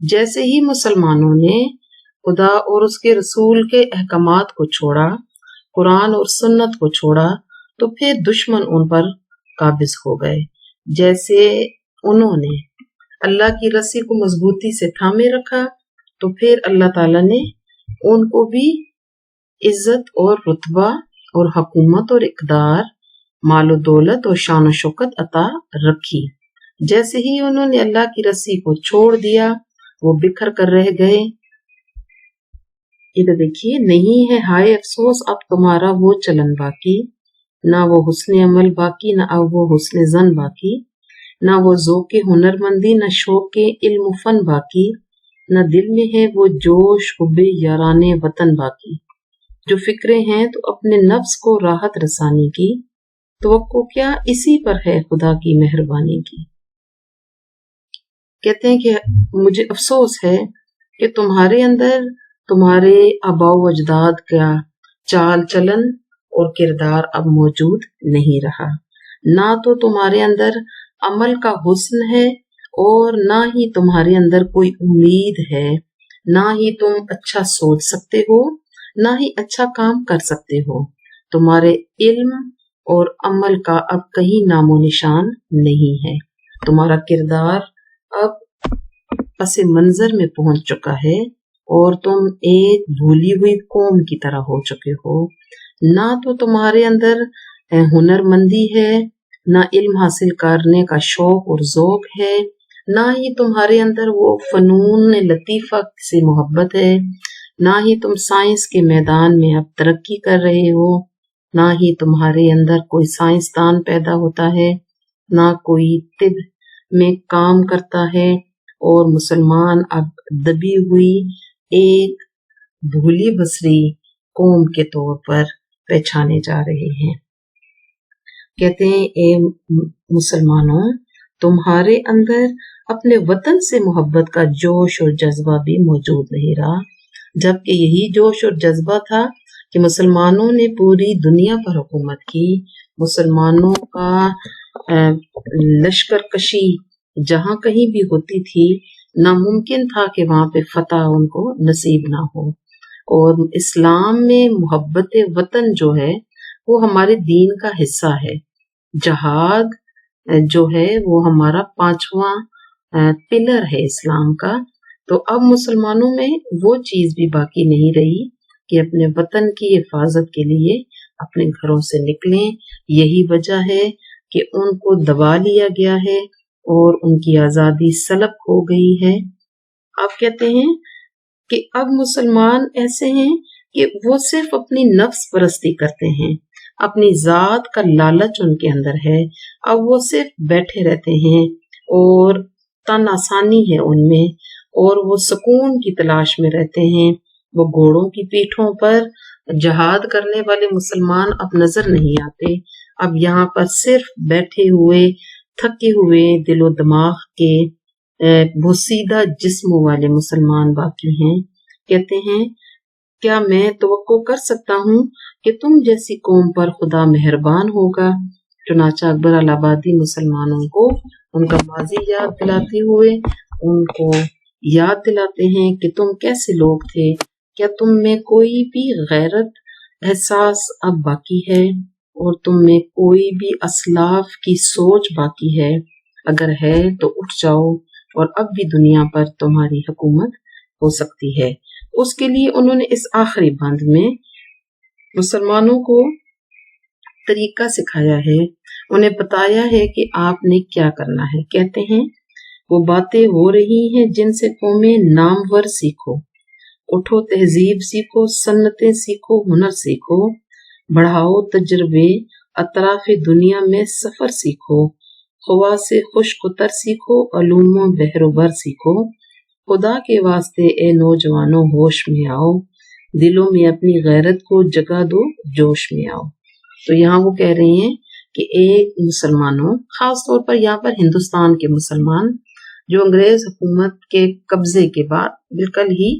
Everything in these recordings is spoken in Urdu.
جیسے ہی مسلمانوں نے خدا اور اس کے رسول کے احکامات کو چھوڑا، قرآن اور سنت کو چھوڑا، تو پھر دشمن ان پر قابض ہو گئے۔ جیسے انہوں نے اللہ کی رسی کو مضبوطی سے تھامے رکھا، تو پھر اللہ تعالیٰ نے ان کو بھی عزت اور رتبہ اور حکومت اور اقتدار، مال و دولت اور شان و شوکت عطا رکھی۔ جیسے ہی انہوں نے اللہ کی رسی کو چھوڑ دیا، وہ بکھر کر رہ گئے۔ ادھر دیکھیے، نہیں ہے ہائے افسوس اب تمہارا وہ چلن باقی، نہ وہ حسن عمل باقی، نہ اب وہ حسن زن باقی، نہ وہ ذوق ہنر مندی، نہ شوق علم و فن باقی، نہ دل میں ہے وہ جوش حب یاران وطن باقی۔ جو فکریں ہیں تو اپنے نفس کو راحت رسانی کی، توقع کیا اسی پر ہے خدا کی مہربانی کی۔ کہتے ہیں کہ مجھے افسوس ہے کہ تمہارے اندر تمہارے آباء و اجداد کا چال چلن اور کردار اب موجود نہیں رہا، نہ تو تمہارے اندر عمل کا حسن ہے اور نہ ہی تمہارے اندر کوئی امید ہے، نہ ہی تم اچھا سوچ سکتے ہو، نہ ہی اچھا کام کر سکتے ہو۔ تمہارے علم اور عمل کا اب کہیں نام و نشان نہیں ہے۔ تمہارا کردار اب پس منظر میں پہنچ چکا ہے اور تم ایک بھولی ہوئی قوم کی طرح ہو چکے ہو۔ نہ تو تمہارے اندر ہنر مندی ہے، نہ علم حاصل کرنے کا شوق اور ذوق ہے، نہ ہی تمہارے اندر وہ فنون لطیفہ سے محبت ہے، نہ ہی تم سائنس کے میدان میں اب ترقی کر رہے ہو، نہ ہی تمہارے اندر کوئی سائنسدان پیدا ہوتا ہے، نہ کوئی طب میں کام کرتا ہے، اور مسلمان اب دبی ہوئی ایک بھولی بسری قوم کے طور پر پہچانے جا رہے ہیں۔ کہتے ہیں اے مسلمانوں، تمہارے اندر اپنے وطن سے محبت کا جوش اور جذبہ بھی موجود نہیں رہا، جبکہ یہی جوش اور جذبہ تھا کہ مسلمانوں نے پوری دنیا پر حکومت کی۔ مسلمانوں کا لشکر کشی جہاں کہیں بھی ہوتی تھی، ناممکن تھا کہ وہاں پہ فتح ان کو نصیب نہ ہو۔ اور اسلام میں محبت وطن جو ہے وہ ہمارے دین کا حصہ ہے۔ جہاد جو ہے وہ ہمارا 5واں پلر ہے اسلام کا۔ تو اب مسلمانوں میں وہ چیز بھی باقی نہیں رہی کہ اپنے وطن کی حفاظت کے لیے اپنے گھروں سے نکلیں۔ یہی وجہ ہے کہ ان کو دبا لیا گیا ہے اور ان کی آزادی سلب ہو گئی ہے۔ آپ کہتے ہیں کہ اب مسلمان ایسے ہیں کہ وہ صرف اپنی نفس پرستی کرتے ہیں، اپنی ذات کا لالچ ان کے اندر ہے۔ اب وہ صرف بیٹھے رہتے ہیں اور تن آسانی ہے ان میں، اور وہ سکون کی تلاش میں رہتے ہیں۔ وہ گھوڑوں کی پیٹھوں پر جہاد کرنے والے مسلمان اب نظر نہیں آتے۔ اب یہاں پر صرف بیٹھے ہوئے تھکے ہوئے دل و دماغ کے بوسیدہ جسموں والے مسلمان باقی ہیں۔ کہتے ہیں کیا میں توقع کر سکتا ہوں کہ تم جیسی قوم پر خدا مہربان ہوگا؟ چنانچہ اکبر آبادی مسلمانوں کو ان کا ماضی یاد دلاتے ہوئے ان کو یاد دلاتے ہیں کہ تم کیسے لوگ تھے۔ کیا تم میں کوئی بھی غیرت احساس اب باقی ہے، اور تم میں کوئی بھی اسلاف کی سوچ باقی ہے؟ اگر ہے تو اٹھ جاؤ، اور اب بھی دنیا پر تمہاری حکومت ہو سکتی ہے۔ اس کے لیے انہوں نے اس آخری بند میں مسلمانوں کو طریقہ سکھایا ہے، انہیں بتایا ہے کہ آپ نے کیا کرنا ہے۔ کہتے ہیں وہ باتیں ہو رہی ہیں جن سے قومیں نامور سیکھو، اٹھو تہذیب سیکھو، سنتیں سیکھو، ہنر سیکھو، بڑھاؤ تجربے، اطراف دنیا میں سفر سیکھو، خوا سے خشک و تر سیکھو، علوم و بحر و بر سیکھو۔ خدا کے واسطے اے نوجوانوں ہوش میں آؤ، دلوں میں اپنی غیرت کو جگا دو، جوش میں آؤ۔ تو یہاں وہ کہہ رہے ہیں کہ ایک مسلمانوں، خاص طور پر یہاں پر ہندوستان کے مسلمان جو انگریز حکومت کے قبضے کے بعد بالکل ہی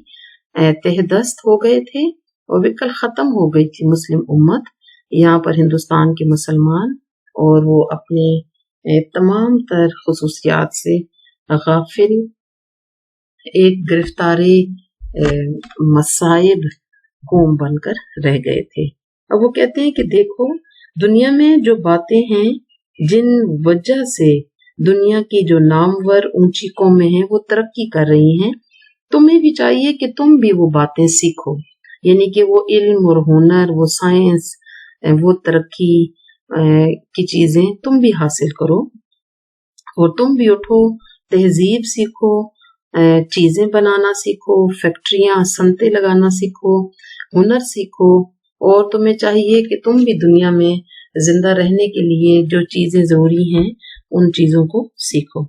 تہ دست ہو گئے تھے اور بالکل ختم ہو گئی تھی مسلم امت، یہاں پر ہندوستان کے مسلمان، اور وہ اپنی تمام تر خصوصیات سے غافل ایک گرفتارے مصائب قوم بن کر رہ گئے تھے۔ اب وہ کہتے ہیں کہ دیکھو دنیا میں جو باتیں ہیں جن وجہ سے دنیا کی جو نامور اونچی قومیں ہیں وہ ترقی کر رہی ہیں، تمہیں بھی چاہیے کہ تم بھی وہ باتیں سیکھو، یعنی کہ وہ علم اور ہنر، وہ سائنس، وہ ترقی کی چیزیں تم بھی حاصل کرو، اور تم بھی اٹھو، تہذیب سیکھو، چیزیں بنانا سیکھو، فیکٹریاں صنعتیں لگانا سیکھو، ہنر سیکھو، اور تمہیں چاہیے کہ تم بھی دنیا میں زندہ رہنے کے لیے جو چیزیں ضروری ہیں ان چیزوں کو سیکھو۔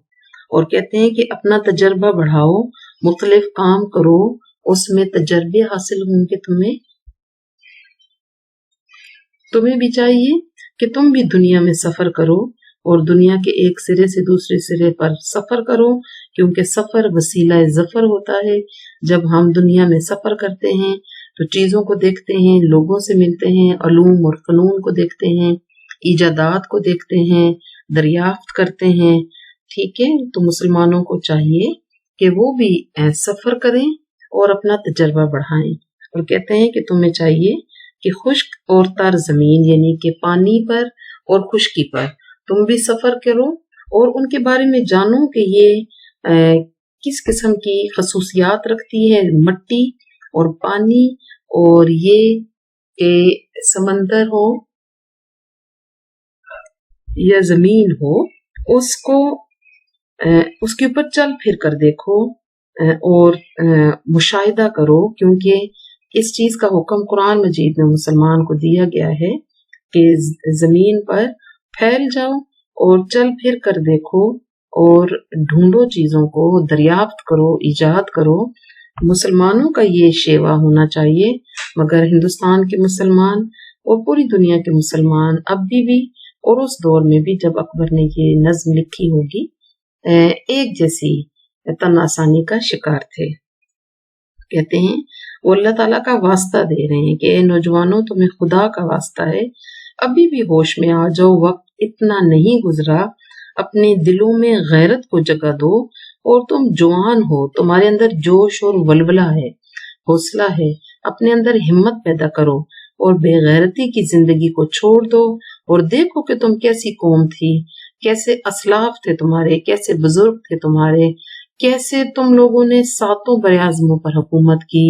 اور کہتے ہیں کہ اپنا تجربہ بڑھاؤ، مختلف کام کرو، اس میں تجربے حاصل ہوں گے تمہیں بھی چاہیے کہ تم بھی دنیا میں سفر کرو، اور دنیا کے ایک سرے سے دوسرے سرے پر سفر کرو، کیونکہ سفر وسیلہ ظفر ہوتا ہے۔ جب ہم دنیا میں سفر کرتے ہیں تو چیزوں کو دیکھتے ہیں، لوگوں سے ملتے ہیں، علوم اور فنون کو دیکھتے ہیں، ایجادات کو دیکھتے ہیں، دریافت کرتے ہیں، ٹھیک ہے۔ تو مسلمانوں کو چاہیے کہ وہ بھی سفر کریں اور اپنا تجربہ بڑھائیں، اور کہتے ہیں کہ تمہیں چاہیے کہ خشک اور تر زمین یعنی کہ پانی پر اور خشکی پر تم بھی سفر کرو، اور ان کے بارے میں جانو کہ یہ کس قسم کی خصوصیات رکھتی ہے، مٹی اور پانی، اور یہ کہ سمندر ہو یا زمین ہو، اس کو اس کے اوپر چل پھر کر دیکھو اور مشاہدہ کرو، کیونکہ اس چیز کا حکم قرآن مجید میں مسلمان کو دیا گیا ہے کہ زمین پر پھیل جاؤ اور چل پھر کر دیکھو اور ڈھونڈو، چیزوں کو دریافت کرو، ایجاد کرو۔ مسلمانوں کا یہ شیوا ہونا چاہیے، مگر ہندوستان کے مسلمان اور پوری دنیا کے مسلمان اب بھی اور اس دور میں بھی جب اکبر نے یہ نظم لکھی ہوگی ایک جیسی تن آسانی کا شکار تھے۔ کہتے ہیں وہ اللہ تعالیٰ کا واسطہ دے رہے ہیں کہ اے نوجوانوں تمہیں خدا کا واسطہ ہے، ابھی بھی ہوش میں آ جاؤ، وقت اتنا نہیں گزرا، اپنے دلوں میں غیرت کو جگہ دو، اور تم جوان ہو، تمہارے اندر جوش اور ولولہ ہے، حوصلہ ہے، اپنے اندر ہمت پیدا کرو اور بے غیرتی کی زندگی کو چھوڑ دو، اور دیکھو کہ تم کیسی قوم تھی، کیسے اسلاف تھے تمہارے، کیسے بزرگ تھے تمہارے، کیسے تم لوگوں نے ساتوں براعظموں پر حکومت کی۔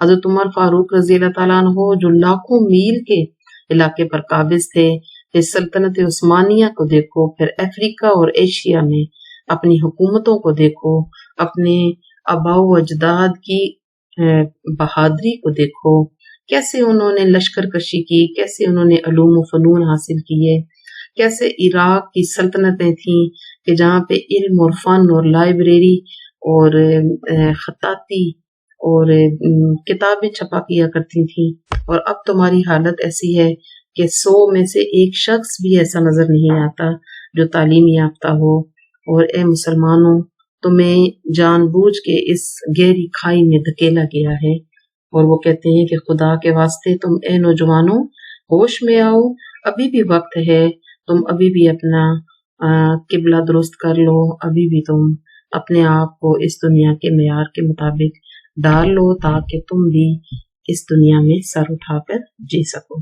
حضرت عمر فاروق رضی اللہ تعالیٰ عنہ جو لاکھوں میل کے علاقے پر قابض تھے، پھر سلطنت عثمانیہ کو دیکھو، پھر افریقہ اور ایشیا میں اپنی حکومتوں کو دیکھو، اپنے آباء و اجداد کی بہادری کو دیکھو، کیسے انہوں نے لشکر کشی کی، کیسے انہوں نے علوم و فنون حاصل کیے، کیسے عراق کی سلطنتیں تھیں کہ جہاں پہ علم اور فن اور لائبریری اور خطاطی اور کتابیں چھپا کیا کرتی تھیں، اور اب تمہاری حالت ایسی ہے کہ 100 میں سے ایک شخص بھی ایسا نظر نہیں آتا جو تعلیم یافتہ ہو۔ اور اے مسلمانوں تمہیں جان بوجھ کے اس گہری کھائی میں دھکیلا گیا ہے۔ اور وہ کہتے ہیں کہ خدا کے واسطے تم اے نوجوانوں ہوش میں آؤ، ابھی بھی وقت ہے، تم ابھی بھی اپنا قبلہ درست کر لو، ابھی بھی تم اپنے آپ کو اس دنیا کے معیار کے مطابق ڈال لو تاکہ تم بھی اس دنیا میں سر اٹھا کر جی سکو۔